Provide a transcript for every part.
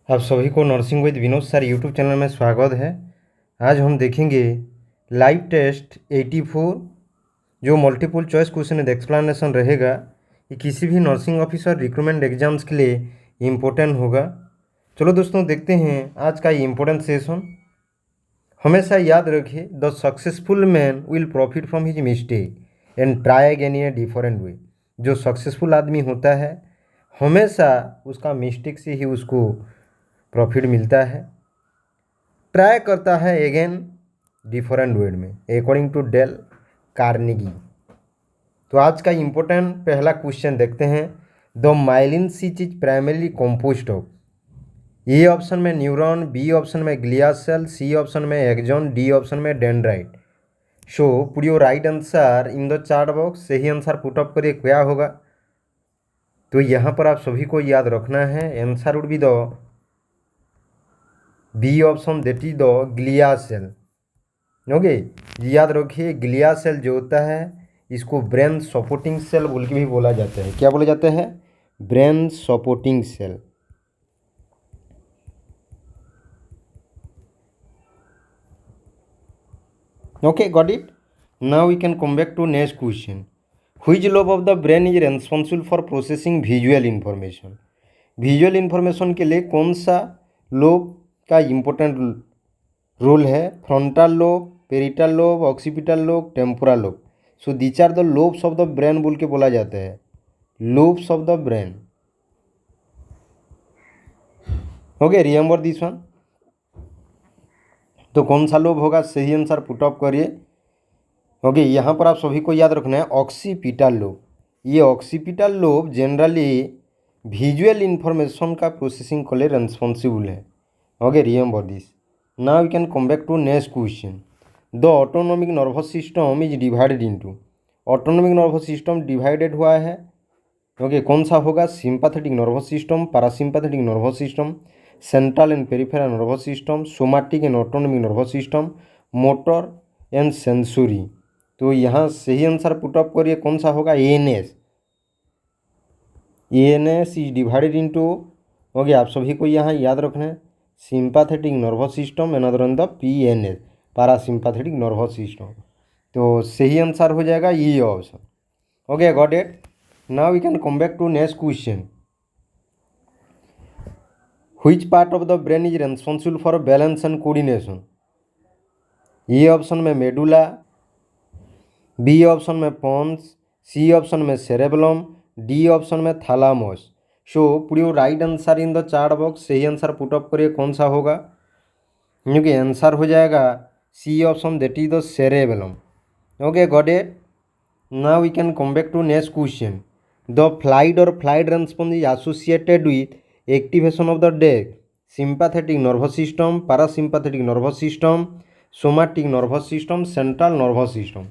आप सभी को nursing with Vinod sir YouTube channel में स्वागत है। आज हम देखेंगे लाइव टेस्ट 84 जो multiple choice question with explanation रहेगा। ये किसी भी नर्सिंग ऑफिसर रिक्रूटमेंट एग्जाम्स के लिए इम्पोर्टेंट होगा। चलो दोस्तों देखते हैं आज का ये इम्पोर्टेंट सेशन। हमेशा याद रखिए the successful man will profit from his mistake and try again in a different way. जो सक्सेसफुल आदमी होता है हमेशा उसका मिस्टेक से ही उसको प्रॉफिट मिलता है, ट्राई करता है अगेन डिफरेंट वे में, अकॉर्डिंग टू डेल कार्नेगी। तो आज का इम्पोर्टेंट पहला क्वेश्चन देखते हैं। The myelin sheath is primarily composed of. A option में न्यूरॉन, बी ऑप्शन में ग्लिया सेल, सी ऑप्शन में एक्सॉन, डी ऑप्शन में dendrite. So put your right answer in the chart box. सही answer put up करिए, क्या होगा। तो यहाँ पर आप सभी को याद रखना है answer would be the B option, that is the glia cell. Okay, याद रखिए ग्लिया सेल जो होता है इसको ब्रेन सपोर्टिंग सेल बोल के भी बोला जाता है। क्या बोला जाता है? Brain supporting cell. Okay, got it. Now we can come back to next question. Which lobe of the brain is responsible for processing visual information. Visual information के लिए कौन सा लोब का इम्पोर्टेंट रोल है? Frontal lobe, parietal lobe, occipital lobe, temporal lobe. So these are the lobes of the brain बोल के बोला जाता है, lobes of the brain. Okay, remember this one. तो कौन सा लोब होगा? सही आंसर पुट अप करिए। ओके, यहाँ पर आप सभी को याद रखना है ऑक्सीपिटल लोब। ये occipital lobe generally visual information का प्रोसेसिंग के लिए रेस्पॉन्सिबल है। Okay, remember this. Now we can come back to next question. The autonomic nervous system is divided into. Autonomic nervous system divided हुआ है। Okay, कौन सा होगा? Sympathetic nervous system, parasympathetic nervous system, central and peripheral nervous system, somatic and autonomic nervous system, motor and sensory. तो यहाँ सही answer put up करिए, कौन सा होगा? ANS. ANS is divided into. Okay, आप सभी को यहाँ याद रखना है sympathetic nervous system and other the PNS, parasympathetic nervous system. तो सही आंसर हो जाएगा ये option. Okay, got it. Now we can come back to next question. Which part of the brain is responsible for balance and coordination? A option में medulla, B option में pons, C option में cerebellum, D option में thalamus. So put your right answer in the chart box. सही answer put up करिए, कौन सा होगा? क्योंकि आंसर हो जाएगा C option, that is the cerebellum. Okay, got it. Now we can come back to next question. The flight और flight response is associated with activation of the deck, sympathetic nervous system, parasympathetic nervous system, somatic nervous system, central nervous system.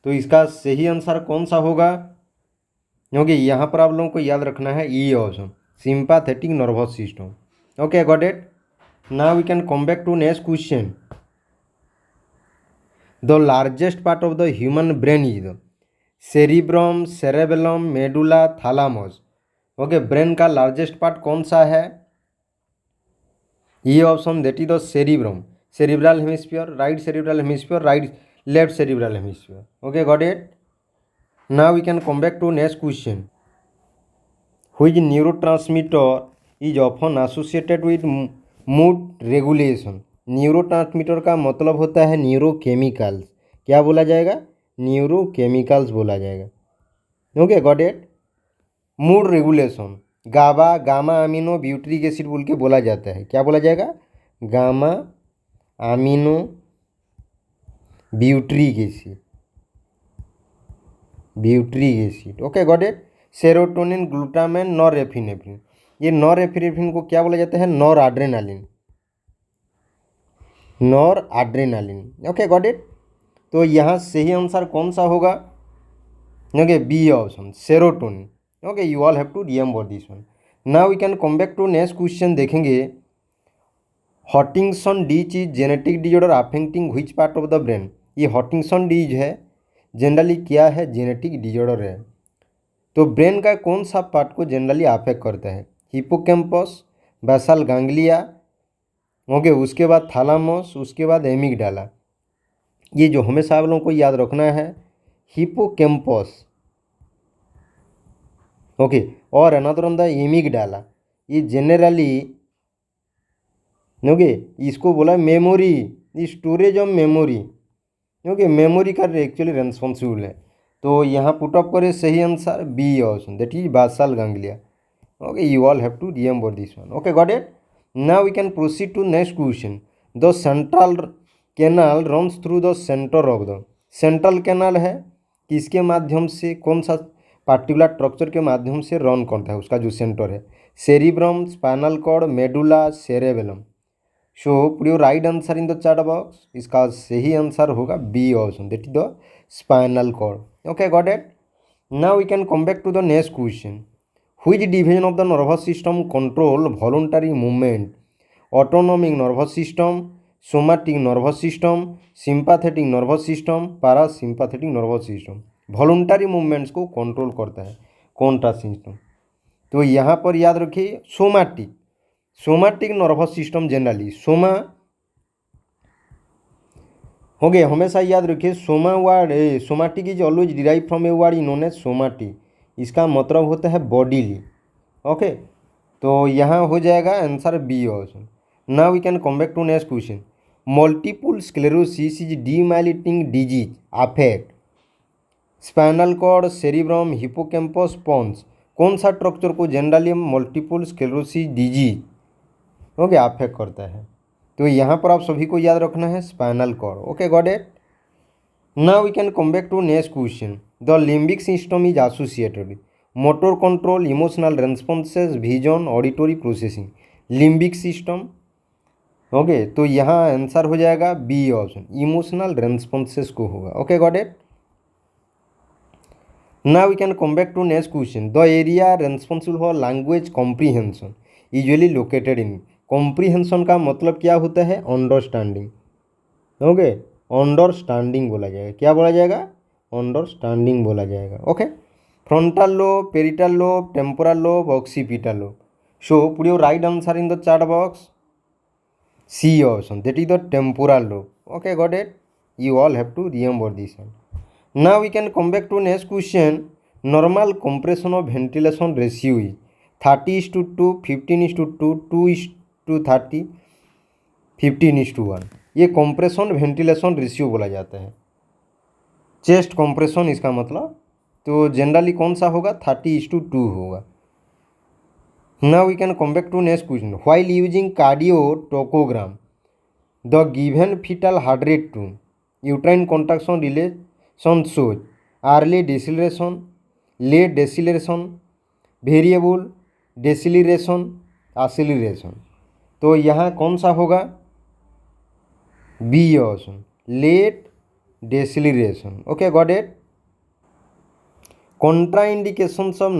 तो इसका सही answer कौन सा होगा? क्योंकि यहाँ पर आप लोगों को याद रखना है E option, sympathetic nervous system. Okay, got it. Now we can come back to next question. The largest part of the human brain is the cerebrum, cerebellum, medulla, thalamus. Okay, brain का largest part कौन सा है? ये option, that is the cerebrum, cerebral hemisphere, right cerebral hemisphere, right left cerebral hemisphere. Okay, got it. Now we can come back to next question. Which neurotransmitter is often associated with mood regulation. Neurotransmitter का मतलब होता है neurochemicals. क्या बोला जाएगा? Neurochemicals बोला जाएगा। Okay, got it. Mood regulation GABA, gamma amino butyric acid बोल के बोला जाता है। क्या बोला जाएगा? Gamma amino butyric acid, butyric acid. Okay, got it. Serotonin, glutamine, norepinephrine. ये नॉरएपिनेफ्रिन को क्या बोला जाता है? Noradrenaline, noradrenaline. Okay, got it. तो यहाँ सही आंसर कौन सा होगा? Okay, B option, serotonin. Okay, you all have to remember this one. Now we can come back to next question. देखेंगे Huntington's disease is genetic disorder affecting which part of the brain. ये Huntington's disease है, generally क्या है? Genetic disorder है। तो brain का कौन सा पार्ट को जनरली अफेक्ट करता है? हिपोकैम्पस, बेसल गांग्लिया, ओके, उसके बाद थैलामस, उसके बाद एमिगडाला। ये जो हमेशा आप लोगों को याद रखना है, हिपोकैम्पस, ओके, और अनदर ऑन द एमिगडाला। ये जनरली, ओके, इसको बोला memory, storage of memory, okay, memory का एक्चुअली रेस्पॉन्सिबल है। तो यहाँ पुट अप करे सही answer B option, that is basal ganglia. Okay, you all have to remember this one. Okay, got it? Now we can proceed to next question. The central canal runs through the center of the, central canal है, किसके माध्यम से, कौन सा particular structure के माध्यम से run करता है, उसका जो सेंटर है, cerebrum, spinal cord, medulla, cerebellum. So put your right answer in the chat box. इसका सही आंसर होगा B option, that is the spinal cord. Okay, got it? Now we can come back to the next question. Which division of the nervous system control voluntary movement? Autonomic nervous system, somatic nervous system, sympathetic nervous system, parasympathetic nervous system। Voluntary movements को control करता है कौन सा system? तो यहाँ पर याद रखिए somatic, somatic nervous system generally soma हो गए, हमेशा याद रखिए soma word, somatic is always derive from a word known as somatic. इसका मतलब होता है बॉडीली। ओके, तो यहाँ हो जाएगा answer B option. Now we can come back to next question. Multiple sclerosis is demyelinating disease affect spinal cord, cerebrum, hippocampus, pons. कौन सा स्ट्रक्चर को generally multiple sclerosis disease, okay, affect करता है? तो यहाँ पर आप सभी को याद रखना है spinal cord. Okay, got it? Now we can come back to next question. The limbic system is associated motor control, emotional responses, vision, auditory processing. Limbic system, okay, तो यहाँ आंसर हो जाएगा बी ऑप्शन, इमोशनल रेस्पॉन्सेस को होगा। Okay, got it? Now we can come back to next question. The area responsible for language comprehension usually located in. Comprehension का मतलब क्या होता है? अंडरस्टैंडिंग। ओके, अंडरस्टैंडिंग बोला जाएगा। क्या बोला जाएगा? अंडरस्टैंडिंग बोला जाएगा। Okay, frontal lobe, parietal lobe, temporal lobe, occipital lobe. So put your right answer in the chat box. C option, that is the temporal lobe. Okay, got it? You all have to remember this one. Now we can come back to next question. Normal compression of ventilation ratio is 30:2, 15:2, 2:30, 15:1। ये compression ventilation ratio बोला जाता है। Chest compression इसका मतलब, तो generally कौन सा होगा? 30:2 होगा। Now we can come back to next question. While using cardiotocogram the given fetal heart rate to uterine contraction relation shows early deceleration, late deceleration, variable deceleration, acceleration. तो यहाँ कौन सा होगा? B option, late deceleration. Okay, got it? Contraindications of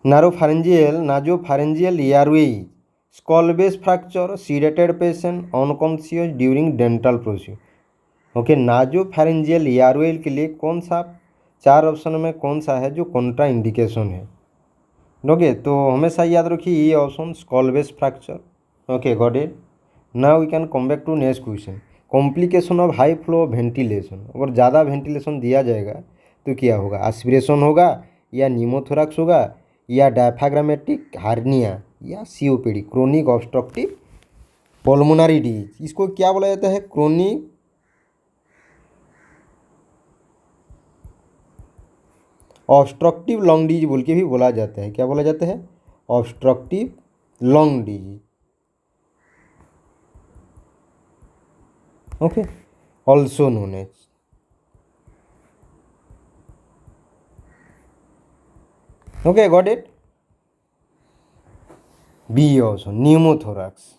naropharyngeal airway, skull base fracture, sedated patient, unconscious during dental procedure। Okay, nasopharyngeal airway के लिए कौन सा 4 option में कौन सा है जो कॉन्ट्रा इंडिकेशन है? ओके, तो हमेशा याद रखिए ये option skull base fracture. Okay, got it? Now we can come back to next question. Complication of high flow ventilation, अगर ज़्यादा वेंटिलेशन दिया जाएगा तो क्या होगा? एस्पिरेशन होगा, या न्यूमोथोरैक्स होगा, या डायफ्राग्मेटिक हार्निया, या COPD, chronic obstructive pulmonary disease. इसको क्या बोला जाता है? क्रोनिक ऑब्स्ट्रक्टिव लंग डिजीज बोल के भी बोला जाता है। क्या बोला जाता है? Obstructive lung disease. Okay, also known as. Okay, got it? B also pneumothorax.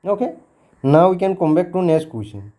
Okay, now we can come back to next question.